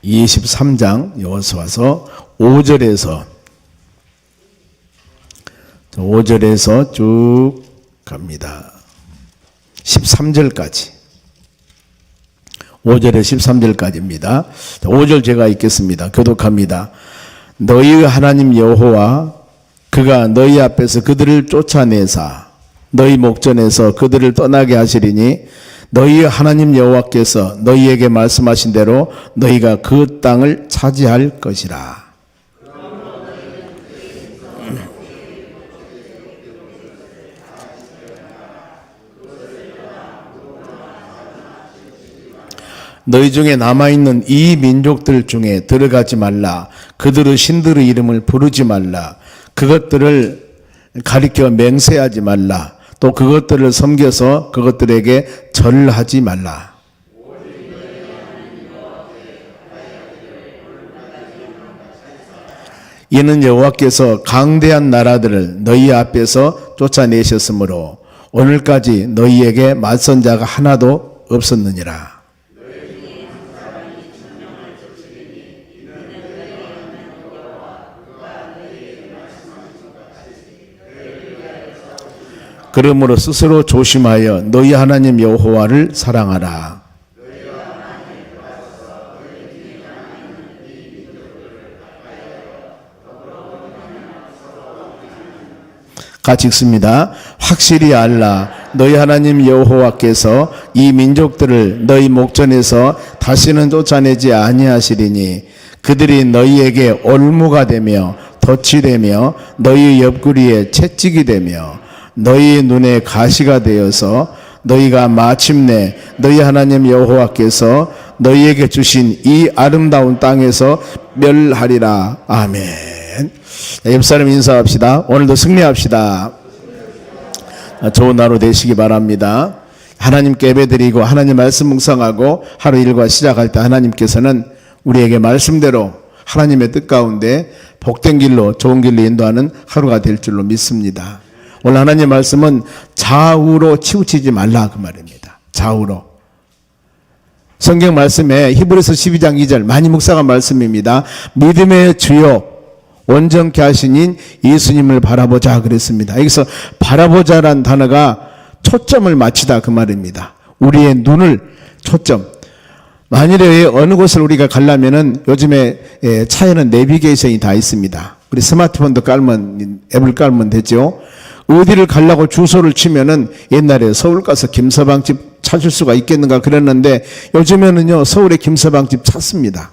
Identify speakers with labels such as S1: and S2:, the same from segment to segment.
S1: 23장 여호수아서 5절에서 쭉 갑니다. 13절까지. 5절에 13절까지입니다. 5절 제가 읽겠습니다. 교독합니다. 너희의 하나님 여호와 그가 너희 앞에서 그들을 쫓아내사 너희 목전에서 그들을 떠나게 하시리니 너희의 하나님 여호와께서 너희에게 말씀하신 대로 너희가 그 땅을 차지할 것이라. 너희 중에 남아있는 이 민족들 중에 들어가지 말라. 그들의 신들의 이름을 부르지 말라. 그것들을 가리켜 맹세하지 말라. 또 그것들을 섬겨서 그것들에게 절하지 말라. 이는 여호와께서 강대한 나라들을 너희 앞에서 쫓아내셨으므로 오늘까지 너희에게 맞선 자가 하나도 없었느니라. 그러므로 스스로 조심하여 너희 하나님 여호와를 사랑하라. 같이 읽습니다. 확실히 알라. 너희 하나님 여호와께서 이 민족들을 너희 목전에서 다시는 쫓아내지 아니하시리니 그들이 너희에게 올무가 되며 덫이 되며 너희 옆구리에 채찍이 되며 너희의 눈에 가시가 되어서 너희가 마침내 너희 하나님 여호와께서 너희에게 주신 이 아름다운 땅에서 멸하리라. 아멘. 옆사람 인사합시다. 오늘도 승리합시다. 좋은 하루 되시기 바랍니다. 하나님께 예배드리고 하나님 말씀 묵상하고 하루 일과 시작할 때 하나님께서는 우리에게 말씀대로 하나님의 뜻 가운데 복된 길로 좋은 길로 인도하는 하루가 될 줄로 믿습니다. 오늘 하나님 말씀은 좌우로 치우치지 말라 그 말입니다. 좌우로. 성경 말씀에 히브리서 12장 2절 많이 묵상한 말씀입니다. 믿음의 주요 온전케 하신 예수님을 바라보자 그랬습니다. 여기서 바라보자란 단어가 초점을 맞추다 그 말입니다. 우리의 눈을 초점. 만일에 어느 곳을 우리가 가려면은 요즘에 차에는 내비게이션이 다 있습니다. 우리 스마트폰도 깔면 앱을 깔면 되죠. 어디를 가려고 주소를 치면은 옛날에 서울 가서 김서방집 찾을 수가 있겠는가 그랬는데 요즘에는요 서울에 김서방집 찾습니다.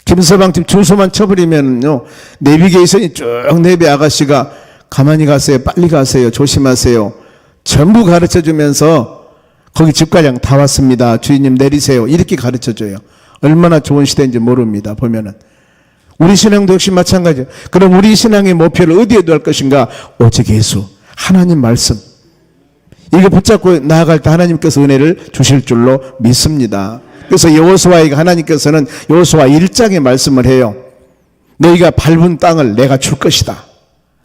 S1: 김서방집 주소만 쳐버리면요 내비게이션이 쭉 내비 아가씨가 가만히 가세요, 빨리 가세요, 조심하세요 전부 가르쳐주면서 거기 집가량 다 왔습니다, 주인님 내리세요 이렇게 가르쳐줘요. 얼마나 좋은 시대인지 모릅니다. 보면은 우리 신앙도 역시 마찬가지예요. 그럼 우리 신앙의 목표를 어디에 두할 것인가? 오직 예수, 하나님 말씀. 이거 붙잡고 나아갈 때 하나님께서 은혜를 주실 줄로 믿습니다. 그래서 여호수아에게 하나님께서는 여호수아 1장에 말씀을 해요. 너희가 밟은 땅을 내가 줄 것이다.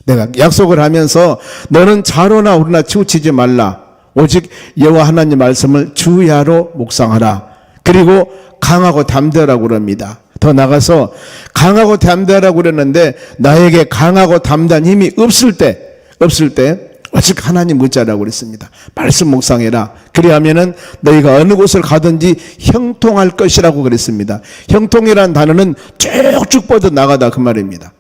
S1: 내가 약속을 하면서 너는 좌로나 우로나 치우치지 말라. 오직 여호와 하나님 말씀을 주야로 묵상하라. 그리고 강하고 담대하라고 그럽니다. 더 나가서 강하고 담대하라고 그랬는데 나에게 강하고 담대한 힘이 없을 때 오직 하나님 의지하라고 그랬습니다. 말씀 묵상해라. 그리하면은 너희가 어느 곳을 가든지 형통할 것이라고 그랬습니다. 형통이라는 단어는 쭉쭉 뻗어 나가다 그 말입니다.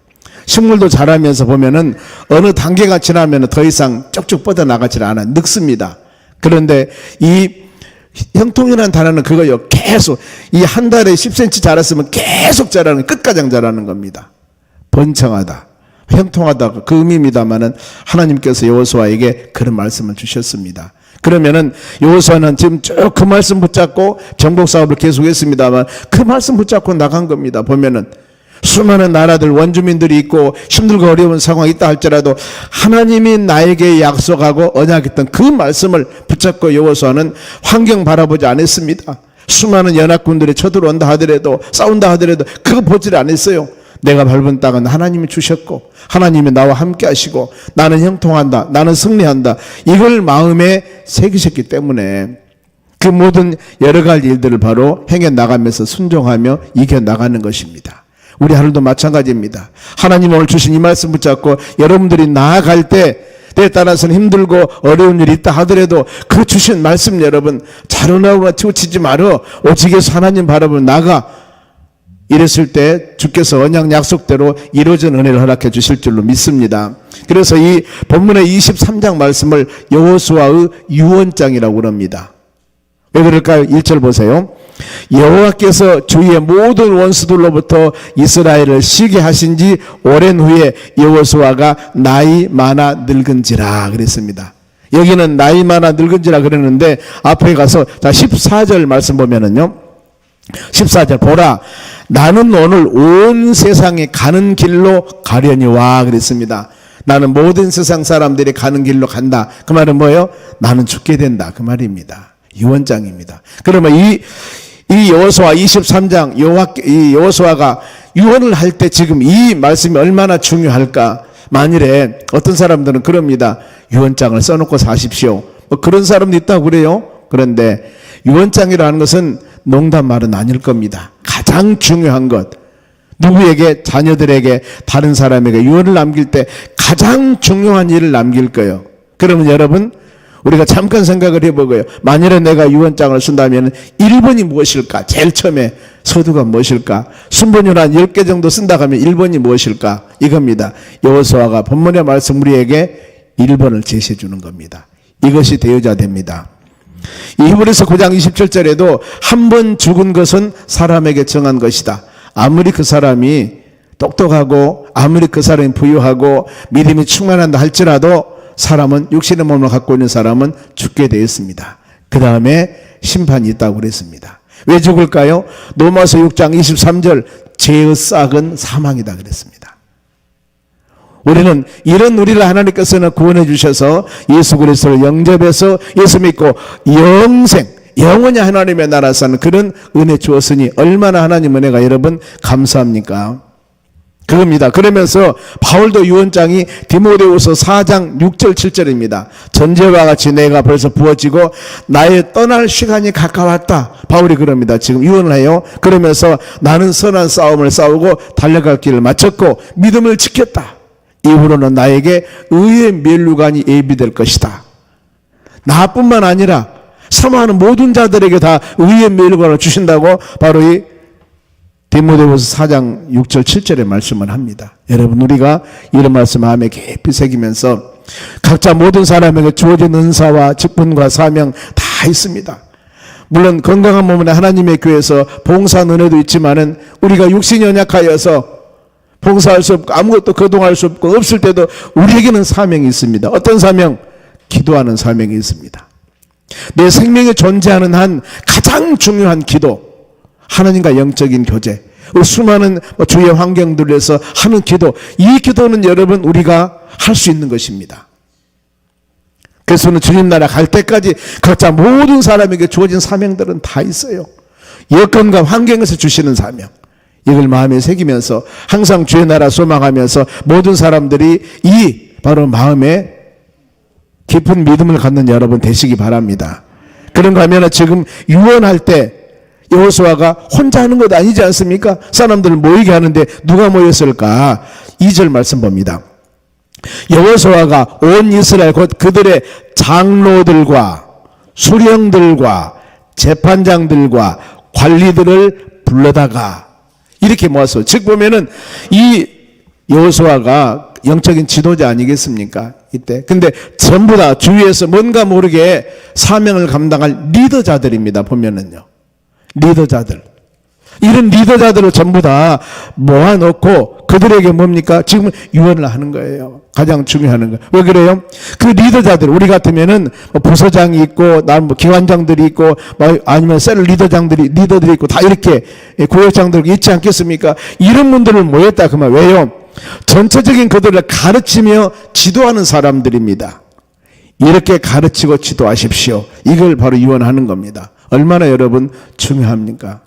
S1: 식물도 자라면서 보면은 어느 단계가 지나면 더 이상 쭉쭉 뻗어 나가질 않아. 늙습니다. 그런데 이 형통이라는 단어는 그거요. 계속 이 한 달에 10cm 자랐으면 계속 자라는, 끝가장 자라는 겁니다. 번창하다, 형통하다 그 의미입니다만은 하나님께서 여호수아에게 그런 말씀을 주셨습니다. 그러면은 여호수아는 지금 쭉 그 말씀 붙잡고 정복 사업을 계속했습니다만 그 말씀 붙잡고 나간 겁니다. 보면은 수많은 나라들 원주민들이 있고 힘들고 어려운 상황이 있다 할지라도 하나님이 나에게 약속하고 언약했던 그 말씀을 붙잡고 여호수아는 환경 바라보지 않았습니다. 수많은 연합군들이 쳐들어온다 하더라도 싸운다 하더라도 그거 보질 않았어요. 내가 밟은 땅은 하나님이 주셨고 하나님이 나와 함께 하시고 나는 형통한다, 나는 승리한다, 이걸 마음에 새기셨기 때문에 그 모든 여러 가지 일들을 바로 행해 나가면서 순종하며 이겨 나가는 것입니다. 우리 하늘도 마찬가지입니다. 하나님 오늘 주신 이 말씀 붙잡고 여러분들이 나아갈 때에 따라서는 힘들고 어려운 일이 있다 하더라도 그 주신 말씀 여러분 자루나무나 치우치지 말어 오직 예수 하나님 바라보며 나가. 이랬을 때 주께서 언약 약속대로 이루어진 은혜를 허락해 주실 줄로 믿습니다. 그래서 이 본문의 23장 말씀을 여호수아의 유언장이라고 그럽니다. 왜 그럴까요? 1절 보세요. 여호와께서 주의 모든 원수들로부터 이스라엘을 쉬게 하신 지 오랜 후에 여호수아가 나이 많아 늙은지라 그랬습니다. 여기는 나이 많아 늙은지라 그랬는데 앞에 가서 자 14절 말씀 보면은요. 14절 보라 나는 오늘 온 세상에 가는 길로 가려니와 그랬습니다. 나는 모든 세상 사람들이 가는 길로 간다. 그 말은 뭐예요? 나는 죽게 된다. 그 말입니다. 유언장입니다. 그러면 이 여호수아 23장 이 여호수아가 유언을 할 때 지금 이 말씀이 얼마나 중요할까? 만일에 어떤 사람들은 그럽니다. 유언장을 써놓고 사십시오. 뭐 그런 사람도 있다고 그래요. 그런데 유언장이라는 것은 농담 말은 아닐 겁니다. 가장 중요한 것, 누구에게 자녀들에게 다른 사람에게 유언을 남길 때 가장 중요한 일을 남길 거예요. 그러면 여러분 우리가 잠깐 생각을 해보고요. 만일에 내가 유언장을 쓴다면 1번이 무엇일까? 제일 처음에 서두가 무엇일까? 순번을 한 10개 정도 쓴다 하면 1번이 무엇일까? 이겁니다. 여호수아가 본문의 말씀 우리에게 1번을 제시해 주는 겁니다. 이것이 대여자 됩니다. 이 히브리서 9장 27절에도 한 번 죽은 것은 사람에게 정한 것이다. 아무리 그 사람이 똑똑하고 아무리 그 사람이 부유하고 믿음이 충만한다 할지라도 사람은 육신의 몸을 갖고 있는 사람은 죽게 되어 있습니다. 그 다음에 심판이 있다고 그랬습니다. 왜 죽을까요? 로마서 6장 23절 죄의 싹은 사망이다 그랬습니다. 우리는 이런 우리를 하나님께서는 구원해 주셔서 예수 그리스도를 영접해서 예수 믿고 영생 영원히 하나님의 나라 사는 그런 은혜 주었으니 얼마나 하나님 은혜가 여러분 감사합니까? 그겁니다. 그러면서 바울도 유언장이 디모데후서 4장 6절 7절입니다. 전제와 같이 내가 벌써 부어지고 나의 떠날 시간이 가까웠다. 바울이 그럽니다. 지금 유언을 해요. 그러면서 나는 선한 싸움을 싸우고 달려갈 길을 마쳤고 믿음을 지켰다. 이후로는 나에게 의의 면류관이 예비될 것이다. 나뿐만 아니라 사모하는 모든 자들에게 다 의의 면류관을 주신다고 바로 이 디모데후서 4장 6절 7절의 말씀을 합니다. 여러분 우리가 이런 말씀 마음에 깊이 새기면서 각자 모든 사람에게 주어진 은사와 직분과 사명 다 있습니다. 물론 건강한 몸에 하나님의 교회에서 봉사 은혜도 있지만은 우리가 육신이 연약하여서 봉사할 수 없고 아무것도 거동할 수 없고 없을 때도 우리에게는 사명이 있습니다. 어떤 사명? 기도하는 사명이 있습니다. 내 생명에 존재하는 한 가장 중요한 기도, 하나님과 영적인 교제, 수많은 주의 환경들에서 하는 기도, 이 기도는 여러분 우리가 할 수 있는 것입니다. 그래서 주님 나라 갈 때까지 각자 모든 사람에게 주어진 사명들은 다 있어요. 여건과 환경에서 주시는 사명, 이걸 마음에 새기면서 항상 주의 나라 소망하면서 모든 사람들이 이 바로 마음에 깊은 믿음을 갖는 여러분 되시기 바랍니다. 그런가 하면 지금 유언할 때 여호수아가 혼자 하는 것 아니지 않습니까? 사람들을 모이게 하는데 누가 모였을까? 2절 말씀 봅니다. 여호수아가 온 이스라엘 곧 그들의 장로들과 수령들과 재판장들과 관리들을 불러다가 이렇게 모았어요. 즉 보면은 이 여호수아가 영적인 지도자 아니겠습니까? 이때. 근데 전부 다 주위에서 뭔가 모르게 사명을 감당할 리더자들입니다. 보면은요. 리더자들. 이런 리더자들을 전부 다 모아놓고 그들에게 뭡니까? 지금 유언을 하는 거예요. 가장 중요한 거예요. 왜 그래요? 그 리더자들, 우리 같으면은 부서장이 있고, 기관장들이 있고, 아니면 셀 리더들이 있고, 다 이렇게 구역장들이 있지 않겠습니까? 이런 분들을 모였다. 그 말. 왜요? 전체적인 그들을 가르치며 지도하는 사람들입니다. 이렇게 가르치고 지도하십시오. 이걸 바로 유언하는 겁니다. 얼마나 여러분 중요합니까?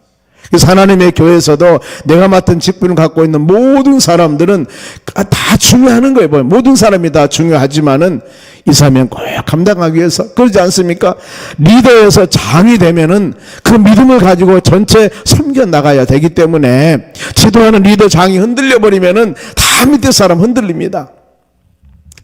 S1: 그래서 하나님의 교회에서도 내가 맡은 직분을 갖고 있는 모든 사람들은 다 중요하는 거예요. 모든 사람이 다 중요하지만은 이 사명 꼭 감당하기 위해서, 그러지 않습니까? 리더에서 장이 되면은 그 믿음을 가지고 전체 섬겨 나가야 되기 때문에, 지도하는 리더 장이 흔들려 버리면은 다 밑에 사람 흔들립니다.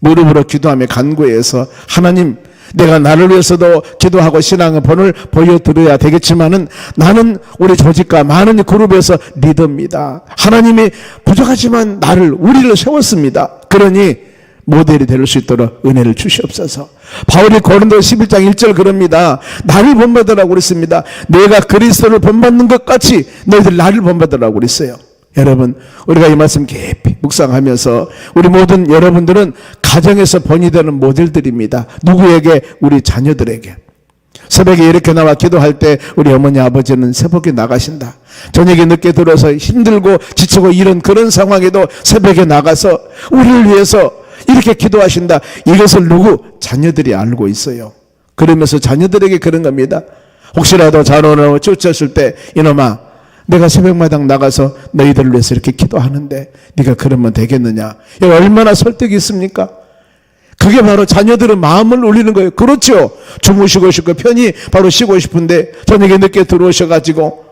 S1: 무릎으로 기도하며 간구해서, 하나님, 내가 나를 위해서도 기도하고 신앙의 본을 보여드려야 되겠지만은 나는 우리 조직과 많은 그룹에서 리더입니다. 하나님이 부족하지만 우리를 세웠습니다. 그러니 모델이 될 수 있도록 은혜를 주시옵소서. 바울이 고린도 11장 1절 그럽니다. 나를 본받으라고 그랬습니다. 내가 그리스도를 본받는 것 같이 너희들 나를 본받으라고 그랬어요. 여러분, 우리가 이 말씀 깊이 묵상하면서 우리 모든 여러분들은 가정에서 본이 되는 모델들입니다. 누구에게? 우리 자녀들에게. 새벽에 이렇게 나와 기도할 때 우리 어머니 아버지는 새벽에 나가신다. 저녁에 늦게 들어서 힘들고 지치고 이런 그런 상황에도 새벽에 나가서 우리를 위해서 이렇게 기도하신다. 이것을 자녀들이 알고 있어요. 그러면서 자녀들에게 그런 겁니다. 혹시라도 자녀를 쫓았을 때, 이놈아, 내가 새벽마당 나가서 너희들을 위해서 이렇게 기도하는데 네가 그러면 되겠느냐? 이거 얼마나 설득이 있습니까? 그게 바로 자녀들은 마음을 울리는 거예요. 그렇죠. 주무시고 싶고 편히 바로 쉬고 싶은데 저녁에 늦게 들어오셔가지고,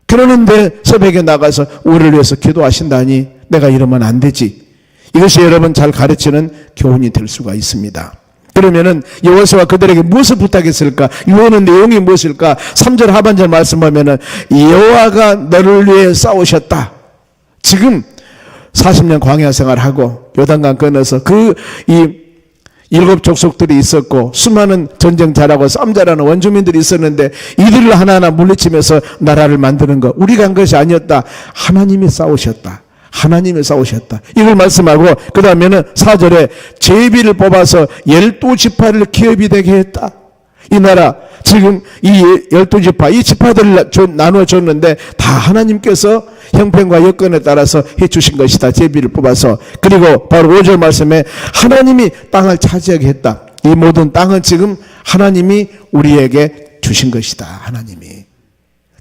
S1: 그러는데 새벽에 나가서 우리를 위해서 기도하신다니 내가 이러면 안 되지. 이것이 여러분 잘 가르치는 교훈이 될 수가 있습니다. 그러면은 여호수아가 그들에게 무엇을 부탁했을까? 유언의 내용이 무엇일까? 3절 하반절 말씀 보면은 여호와가 너를 위해 싸우셨다. 지금 40년 광야 생활하고 요단강 건너서 이 7 족속들이 있었고 수많은 전쟁 잘하고 싸움 잘하는 원주민들이 있었는데 이들을 하나하나 물리치면서 나라를 만드는 것, 우리가 한 것이 아니었다. 하나님이 싸우셨다. 하나님이 싸우셨다. 이걸 말씀하고 그 다음에는 4절에 제비를 뽑아서 12지파를 기업이 되게 했다. 이 나라 지금 이 12지파 이 지파들을 나누어 줬는데 다 하나님께서 형편과 여건에 따라서 해주신 것이다. 제비를 뽑아서. 그리고 바로 5절 말씀에 하나님이 땅을 차지하게 했다. 이 모든 땅은 지금 하나님이 우리에게 주신 것이다. 하나님이.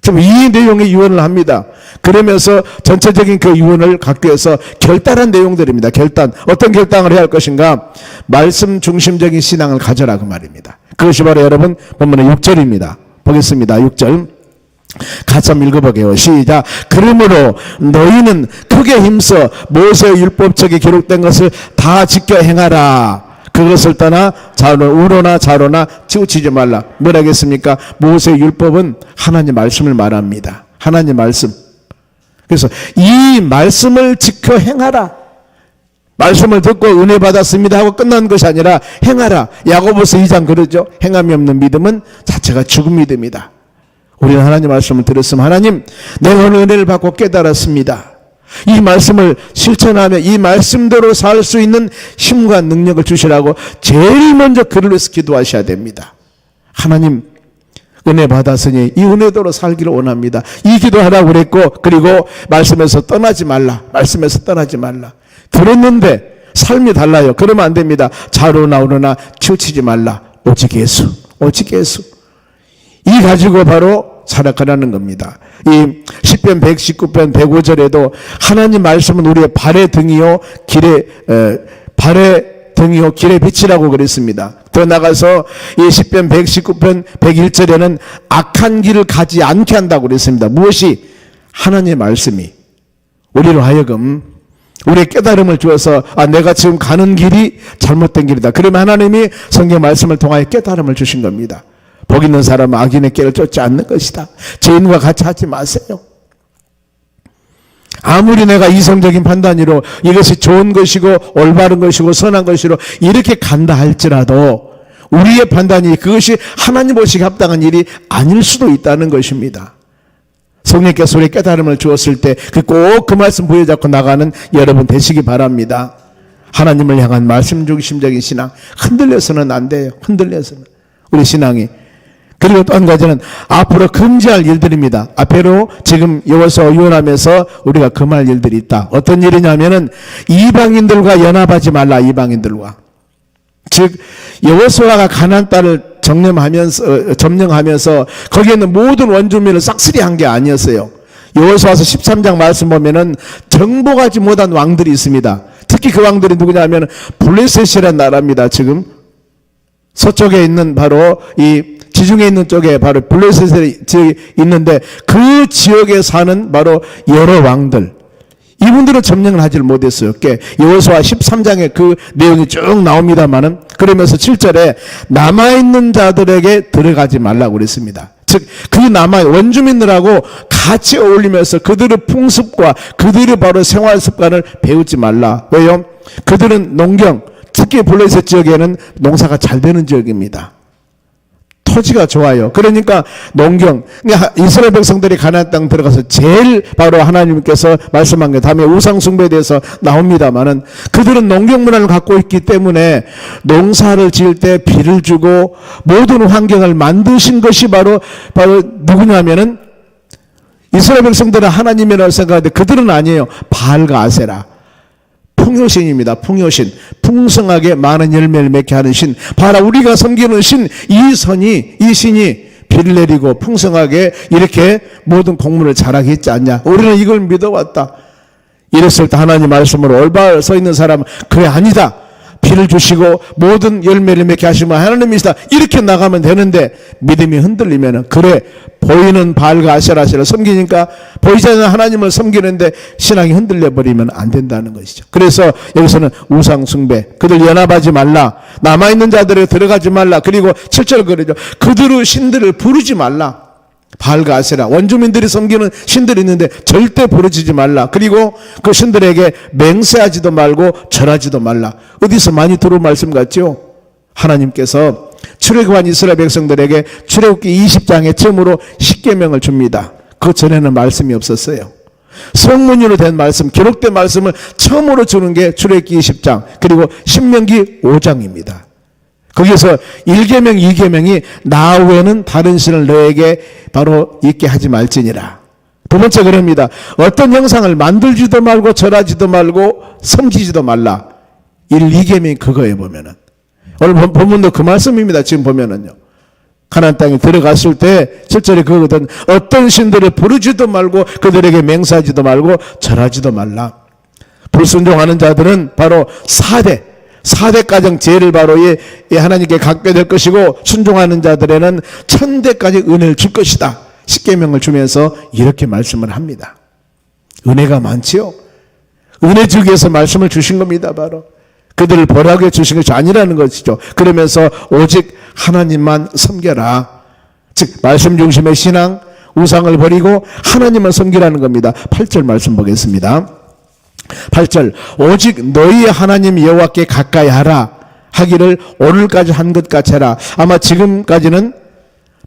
S1: 지금 이 내용의 유언을 합니다. 그러면서 전체적인 그 유언을 갖기 위해서 결단한 내용들입니다. 결단. 어떤 결단을 해야 할 것인가? 말씀 중심적인 신앙을 가져라 그 말입니다. 그것이 바로 여러분 본문의 6절입니다. 보겠습니다. 6절. 같이 한번 읽어보게요. 시작. 그러므로 너희는 크게 힘써 모세의 율법책에 기록된 것을 다 지켜 행하라. 그것을 떠나 우로나 좌로나 치우치지 말라. 뭐라겠습니까? 모세의 율법은 하나님 말씀을 말합니다. 하나님 말씀. 그래서 이 말씀을 지켜 행하라. 말씀을 듣고 은혜 받았습니다 하고 끝난 것이 아니라 행하라. 야고보서 2장 그러죠. 행함이 없는 믿음은 자체가 죽은 믿음이다. 우리는 하나님 말씀을 들었으면 하나님, 내가 오늘 은혜를 받고 깨달았습니다. 이 말씀을 실천하며 이 말씀대로 살 수 있는 힘과 능력을 주시라고 제일 먼저 그를 위해서 기도하셔야 됩니다. 하나님, 은혜 받았으니 이 은혜대로 살기를 원합니다. 이 기도하라고 그랬고, 그리고 말씀에서 떠나지 말라. 말씀에서 떠나지 말라. 들었는데 삶이 달라요. 그러면 안 됩니다. 좌로나 우로나 치우치지 말라. 오직 예수, 오직 예수. 이 가지고 바로 살아가라는 겁니다. 이 시편 119편 105절에도 하나님 말씀은 우리의 발의 등이요 길의 빛이라고 그랬습니다. 더 나가서 이 시편 119편 101절에는 악한 길을 가지 않게 한다고 그랬습니다. 무엇이? 하나님의 말씀이 우리로 하여금 우리의 깨달음을 주어서 내가 지금 가는 길이 잘못된 길이다. 그러면 하나님이 성경 말씀을 통하여 깨달음을 주신 겁니다. 복 있는 사람은 악인의 길을 쫓지 않는 것이다. 죄인과 같이 하지 마세요. 아무리 내가 이성적인 판단으로 이것이 좋은 것이고 올바른 것이고 선한 것이로 이렇게 간다 할지라도 우리의 판단이 그것이 하나님 보시기에 합당한 일이 아닐 수도 있다는 것입니다. 성령께서 우리의 깨달음을 주었을 때 꼭 그 말씀 부여잡고 나가는 여러분 되시기 바랍니다. 하나님을 향한 말씀 중심적인 신앙 흔들려서는 안 돼요. 흔들려서는 우리 신앙이. 그리고 또 한 가지는 앞으로 금지할 일들입니다. 앞으로 지금 여호수아 유언하면서 우리가 금할 일들이 있다. 어떤 일이냐면은 이방인들과 연합하지 말라. 이방인들과. 즉 여호수아가 가나안 땅을 점령하면서 거기에 있는 모든 원주민을 싹쓸이한 게 아니었어요. 여호수아서 13장 말씀 보면은 정복하지 못한 왕들이 있습니다. 특히 그 왕들이 누구냐 하면 블레셋이라는 나라입니다. 지금 서쪽에 있는 바로 이 지중해 있는 쪽에 바로 블레셋이 있는데 그 지역에 사는 바로 여러 왕들, 이분들은 점령을 하질 못했어요. 여호수아 13장에 그 내용이 쭉 나옵니다만은, 그러면서 7절에 남아있는 자들에게 들어가지 말라고 그랬습니다. 즉, 그 원주민들하고 같이 어울리면서 그들의 풍습과 그들의 바로 생활 습관을 배우지 말라. 왜요? 그들은 농경, 특히 블레셋 지역에는 농사가 잘 되는 지역입니다. 토지가 좋아요. 그러니까 농경, 이스라엘 백성들이 가나안 땅 들어가서 제일 바로 하나님께서 말씀한 게, 다음에 우상 숭배에 대해서 나옵니다만은, 그들은 농경 문화를 갖고 있기 때문에 농사를 지을 때 비를 주고 모든 환경을 만드신 것이 바로 누구냐면은 이스라엘 백성들은 하나님이라고 생각하는데 그들은 아니에요. 바알과 아세라. 풍요신입니다. 풍요신. 풍성하게 많은 열매를 맺게 하는 신. 봐라, 우리가 섬기는 신, 이 신이 비를 내리고 풍성하게 이렇게 모든 곡물을 자라게 했지 않냐. 우리는 이걸 믿어왔다. 이랬을 때 하나님 말씀으로 올바로 서 있는 사람은 그래, 아니다. 비를 주시고 모든 열매를 맺게 하시면 하나님이시다. 이렇게 나가면 되는데, 믿음이 흔들리면 그래, 보이는 바알과 아세라를 섬기니까 보이지 않는 하나님을 섬기는데 신앙이 흔들려버리면 안 된다는 것이죠. 그래서 여기서는 우상 숭배, 그들 연합하지 말라, 남아있는 자들에 들어가지 말라. 그리고 7절 그러죠. 그들의 신들을 부르지 말라. 바알과 아세라, 원주민들이 섬기는 신들이 있는데 절대 부르짖지 말라. 그리고 그 신들에게 맹세하지도 말고 절하지도 말라. 어디서 많이 들어온 말씀 같죠? 하나님께서 출애굽한 이스라엘 백성들에게 출애굽기 20장에 처음으로 십계명을 줍니다. 그 전에는 말씀이 없었어요. 성문으로 된 말씀, 기록된 말씀을 처음으로 주는 게 출애굽기 20장, 그리고 신명기 5장입니다. 거기서 1계명, 2계명이 나 외에는 다른 신을 너에게 바로 있게 하지 말지니라. 두 번째 그럽니다. 어떤 형상을 만들지도 말고 절하지도 말고 섬기지도 말라. 1, 2계명이 그거예요. 보면은 오늘 본문도 그 말씀입니다. 지금 보면은요, 가나안 땅에 들어갔을 때 7절에 그거거든. 어떤 신들을 부르지도 말고 그들에게 맹세하지도 말고 절하지도 말라. 불순종하는 자들은 바로 4대 가정 죄를 바로 하나님께 갖게 될 것이고, 순종하는 자들에는 1000대까지 은혜를 줄 것이다. 십계명을 주면서 이렇게 말씀을 합니다. 은혜가 많지요. 은혜 주기 위해서 말씀을 주신 겁니다. 바로 그들을 벌하게 주신 것이 아니라는 것이죠. 그러면서 오직 하나님만 섬겨라. 즉 말씀 중심의 신앙, 우상을 버리고 하나님만 섬기라는 겁니다. 8절 말씀 보겠습니다. 8절, 오직 너희의 하나님 여호와께 가까이 하라 하기를 오늘까지 한 것 같이 해라. 아마 지금까지는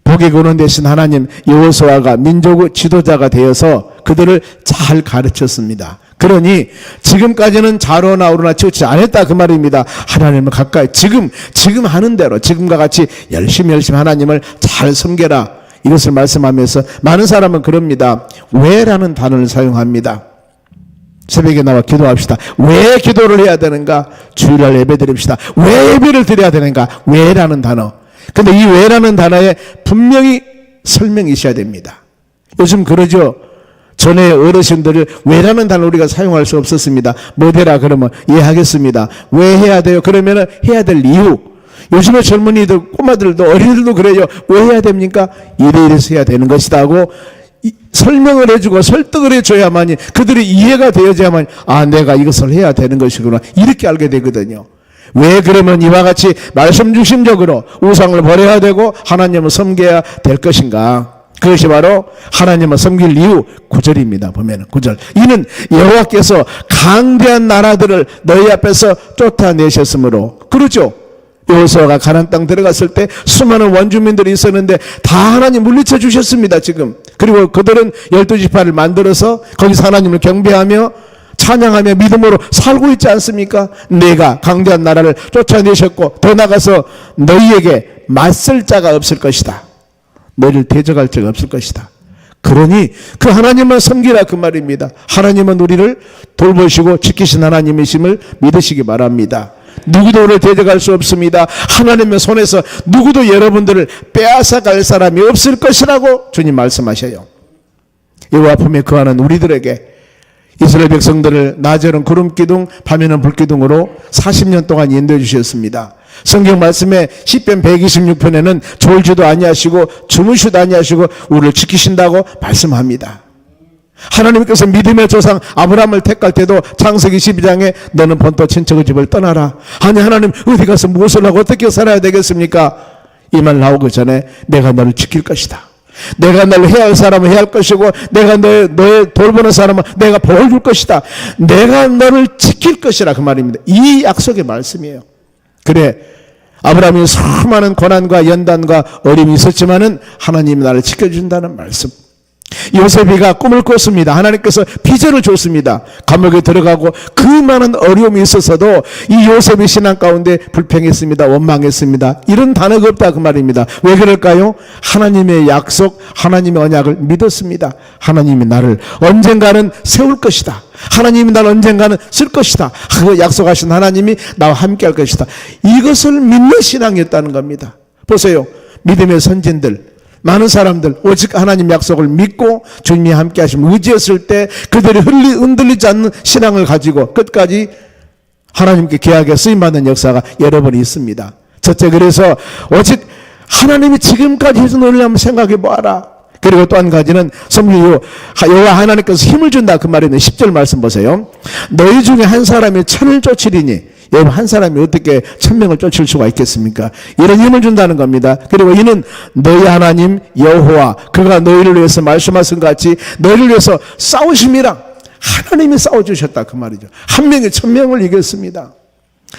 S1: 복의 근원 되신 하나님 여호수아가 민족의 지도자가 되어서 그들을 잘 가르쳤습니다. 그러니 지금까지는 좌로나 우로나 치우치지 않았다 그 말입니다. 하나님을 가까이 지금 하는 대로 지금과 같이 열심히 하나님을 잘 섬겨라, 이것을 말씀하면서 많은 사람은 그럽니다. 왜라는 단어를 사용합니다. 새벽에 나와 기도합시다. 왜 기도를 해야 되는가? 주일날 예배 드립시다. 왜 예배를 드려야 되는가? 왜라는 단어. 근데 이 왜라는 단어에 분명히 설명이 있어야 됩니다. 요즘 그러죠. 전에 어르신들을 왜라는 단어 우리가 사용할 수 없었습니다. 뭐되라 그러면 이해하겠습니다. 왜 해야 돼요? 그러면 해야 될 이유. 요즘의 젊은이들, 꼬마들도 어린이들도 그래요. 왜 해야 됩니까? 이래서 해야 되는 것이다 하고 설명을 해주고 설득을 해줘야만이, 그들이 이해가 되어야만, 아, 내가 이것을 해야 되는 것이구나, 이렇게 알게 되거든요. 왜 그러면 이와 같이 말씀 중심적으로 우상을 버려야 되고 하나님을 섬겨야 될 것인가? 그것이 바로 하나님을 섬길 이유 9절입니다. 보면은 9절. 이는 여호와께서 강대한 나라들을 너희 앞에서 쫓아내셨으므로. 그렇죠. 여호수아가 가나안 땅 들어갔을 때 수많은 원주민들이 있었는데 다 하나님 물리쳐 주셨습니다. 지금. 그리고 그들은 12지파를 만들어서 거기서 하나님을 경배하며 찬양하며 믿음으로 살고 있지 않습니까? 내가 강대한 나라를 쫓아내셨고 더 나가서 너희에게 맞설 자가 없을 것이다. 너희를 대적할 자가 없을 것이다. 그러니 그 하나님만 섬기라 그 말입니다. 하나님은 우리를 돌보시고 지키신 하나님이심을 믿으시기 바랍니다. 누구도 오늘 대적할 수 없습니다. 하나님의 손에서 누구도 여러분들을 빼앗아갈 사람이 없을 것이라고 주님 말씀하셔요. 여호와 품에 거하는 우리들에게 이스라엘 백성들을 낮에는 구름기둥 밤에는 불기둥으로 40년 동안 인도해 주셨습니다. 성경 말씀에 시편 126편에는 졸지도 아니하시고 주무시도 아니하시고 우리를 지키신다고 말씀합니다. 하나님께서 믿음의 조상 아브라함을 택할 때도 창세기 12장에 너는 본토 친척의 집을 떠나라. 아니 하나님 어디 가서 무엇을 하고 어떻게 살아야 되겠습니까? 이 말 나오기 전에 내가 너를 지킬 것이다. 내가 너를 해야 할 사람은 해야 할 것이고 내가 너의 돌보는 사람은 내가 복을 줄 것이다. 내가 너를 지킬 것이라 그 말입니다. 이 약속의 말씀이에요. 그래 아브라함이 수많은 고난과 연단과 어려움이 있었지만은 하나님이 나를 지켜준다는 말씀. 요셉이가 꿈을 꿨습니다. 하나님께서 비전을 줬습니다. 감옥에 들어가고 그 많은 어려움이 있어서도 이 요셉의 신앙 가운데 불평했습니다. 원망했습니다. 이런 단어가 없다 그 말입니다. 왜 그럴까요? 하나님의 약속, 하나님의 언약을 믿었습니다. 하나님이 나를 언젠가는 세울 것이다. 하나님이 나를 언젠가는 쓸 것이다. 그 약속하신 하나님이 나와 함께 할 것이다. 이것을 믿는 신앙이었다는 겁니다. 보세요. 믿음의 선진들 많은 사람들 오직 하나님 약속을 믿고 주님이 함께 하시면 의지했을 때 그들이 흔들리지 않는 신앙을 가지고 끝까지 하나님께 귀하게 쓰임받는 역사가 여러 번 있습니다. 첫째 그래서 오직 하나님이 지금까지 해준 은혜를 한번 생각해 보아라. 그리고 또 한 가지는 성경 여호와 하나님께서 힘을 준다 그 말에 있는 10절 말씀 보세요. 너희 중에 한 사람이 천을 쫓으리니 여러분 한 사람이 어떻게 1000명을 쫓을 수가 있겠습니까? 이런 힘을 준다는 겁니다. 그리고 이는 너희 하나님 여호와 그가 너희를 위해서 말씀하신 것 같이 너희를 위해서 싸우심이라. 하나님이 싸워주셨다 그 말이죠. 한 명이 1000명을 이겼습니다.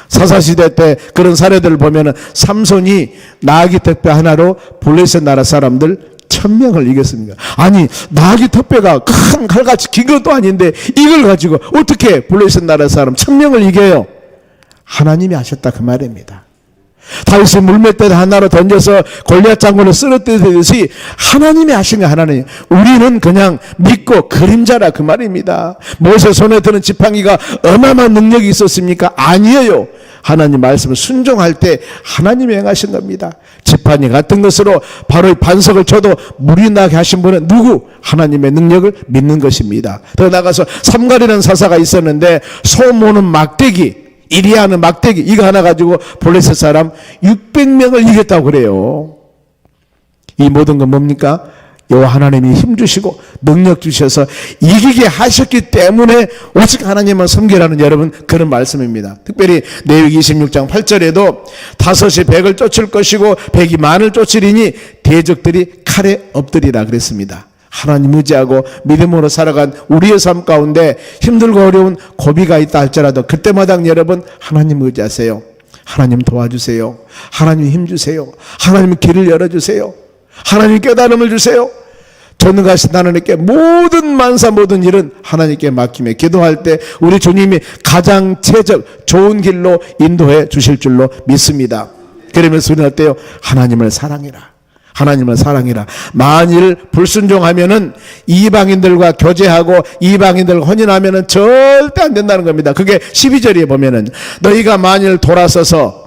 S1: 사사시대 때 그런 사례들을 보면은 삼손이 나귀 턱뼈 하나로 블레셋 나라 사람들 1000명을 이겼습니다. 아니 나귀 턱뼈가 큰 칼같이 긴 것도 아닌데 이걸 가지고 어떻게 블레셋 나라 사람 1000명을 이겨요? 하나님이 하셨다 그 말입니다. 다윗이 물맷대 하나로 던져서 골리앗 장군을 쓰러뜨리듯이 하나님이 하신 거 하나님. 우리는 그냥 믿고 그림자라 그 말입니다. 모세 손에 드는 지팡이가 어마어마한 능력이 있었습니까? 아니에요. 하나님 말씀을 순종할 때 하나님이 행하신 겁니다. 지팡이 같은 것으로 바로 이 반석을 쳐도 물이 나게 하신 분은 누구? 하나님의 능력을 믿는 것입니다. 더 나가서 삼갈이라는 사사가 있었는데 소 모는 막대기 이리하는 막대기 이거 하나 가지고 블레셋 사람 600명을 이겼다고 그래요. 이 모든 건 뭡니까? 여호와 하나님이 힘 주시고 능력 주셔서 이기게 하셨기 때문에 오직 하나님만 섬기라는 여러분 그런 말씀입니다. 특별히 레위기 26장 8절에도 5이 100을 쫓을 것이고 100이 만을 쫓으리니 대적들이 칼에 엎드리라 그랬습니다. 하나님 의지하고 믿음으로 살아간 우리의 삶 가운데 힘들고 어려운 고비가 있다 할지라도 그때마다 여러분 하나님 의지하세요. 하나님 도와주세요. 하나님 힘주세요. 하나님 길을 열어주세요. 하나님 깨달음을 주세요. 전능하신 하나님께 모든 만사 모든 일은 하나님께 맡기며 기도할 때 우리 주님이 가장 최적 좋은 길로 인도해 주실 줄로 믿습니다. 그러면서 우리는 어때요? 하나님을 사랑해라. 하나님을 사랑해라. 만일 불순종하면은 이방인들과 교제하고 이방인들과 혼인하면은 절대 안 된다는 겁니다. 그게 12절에 보면은 너희가 만일 돌아서서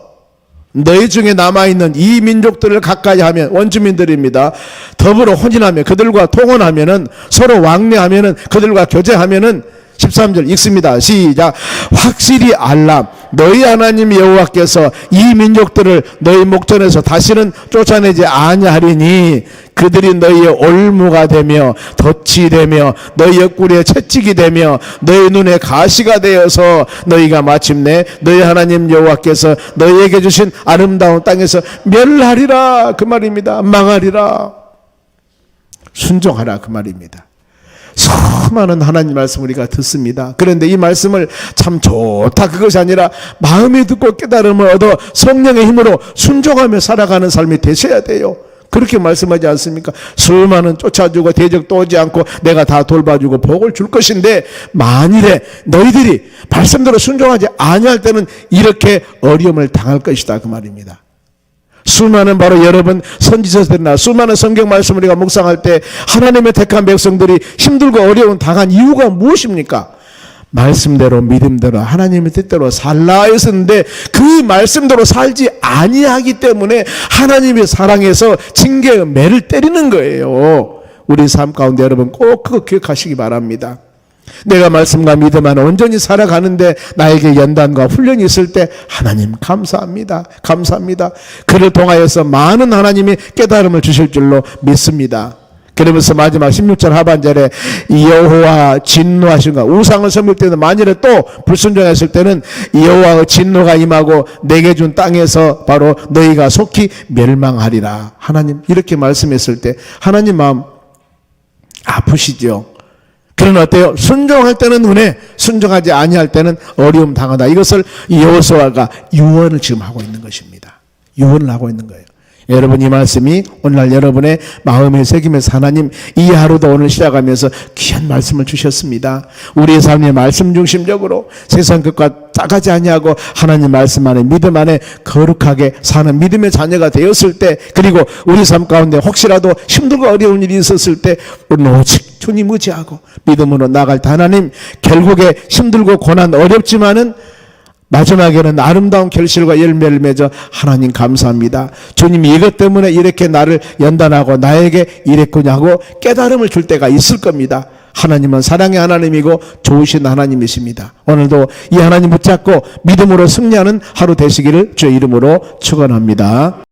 S1: 너희 중에 남아있는 이 민족들을 가까이 하면 원주민들입니다. 더불어 혼인하면 그들과 통혼하면은 서로 왕래하면은 그들과 교제하면은 13절 읽습니다. 시작. 확실히 알라. 너희 하나님 여호와께서 이 민족들을 너희 목전에서 다시는 쫓아내지 아니하리니 그들이 너희의 올무가 되며 덫이 되며 너희 옆구리에 채찍이 되며 너희 눈에 가시가 되어서 너희가 마침내 너희 하나님 여호와께서 너희에게 주신 아름다운 땅에서 멸하리라 그 말입니다. 망하리라. 순종하라 그 말입니다. 수많은 하나님 말씀 우리가 듣습니다. 그런데 이 말씀을 참 좋다 그것이 아니라 마음에 듣고 깨달음을 얻어 성령의 힘으로 순종하며 살아가는 삶이 되셔야 돼요. 그렇게 말씀하지 않습니까? 수많은 쫓아주고 대적도 오지 않고 내가 다 돌봐주고 복을 줄 것인데 만일에 너희들이 말씀대로 순종하지 아니할 때는 이렇게 어려움을 당할 것이다 그 말입니다. 수많은 바로 여러분 선지자들이나 수많은 성경 말씀을 우리가 묵상할 때 하나님의 택한 백성들이 힘들고 어려운 당한 이유가 무엇입니까? 말씀대로 믿음대로 하나님의 뜻대로 살라 했었는데 그 말씀대로 살지 아니하기 때문에 하나님의 사랑에서 징계의 매를 때리는 거예요. 우리 삶 가운데 여러분 꼭 그거 기억하시기 바랍니다. 내가 말씀과 믿음 안에 온전히 살아가는데 나에게 연단과 훈련이 있을 때 하나님 감사합니다. 감사합니다. 그를 통하여서 많은 하나님이 깨달음을 주실 줄로 믿습니다. 그러면서 마지막 16절 하반절에 여호와 진노하신 것, 우상을 섬길 때는 만일에 또 불순종했을 때는 여호와의 진노가 임하고 내게 준 땅에서 바로 너희가 속히 멸망하리라. 하나님 이렇게 말씀했을 때 하나님 마음 아프시죠. 그러나 어때요? 순종할 때는 은혜, 순종하지 아니할 때는 어려움 당하다. 이것을 여호수아가 유언을 지금 하고 있는 것입니다. 유언을 하고 있는 거예요. 여러분 이 말씀이 오늘날 여러분의 마음에 새기면서 하나님 이 하루도 오늘 시작하면서 귀한 말씀을 주셨습니다. 우리의 삶의 말씀 중심적으로 세상 것과 따가지 아니하고 하나님 말씀 안에 믿음 안에 거룩하게 사는 믿음의 자녀가 되었을 때, 그리고 우리 삶 가운데 혹시라도 힘들고 어려운 일이 있었을 때 우리는 오직 주님 의지하고 믿음으로 나갈 때 하나님 결국에 힘들고 고난 어렵지만은 마지막에는 아름다운 결실과 열매를 맺어 하나님 감사합니다. 주님이 이것 때문에 이렇게 나를 연단하고 나에게 이랬구나 하고 깨달음을 줄 때가 있을 겁니다. 하나님은 사랑의 하나님이고 좋으신 하나님이십니다. 오늘도 이 하나님 붙잡고 믿음으로 승리하는 하루 되시기를 주의 이름으로 축원합니다.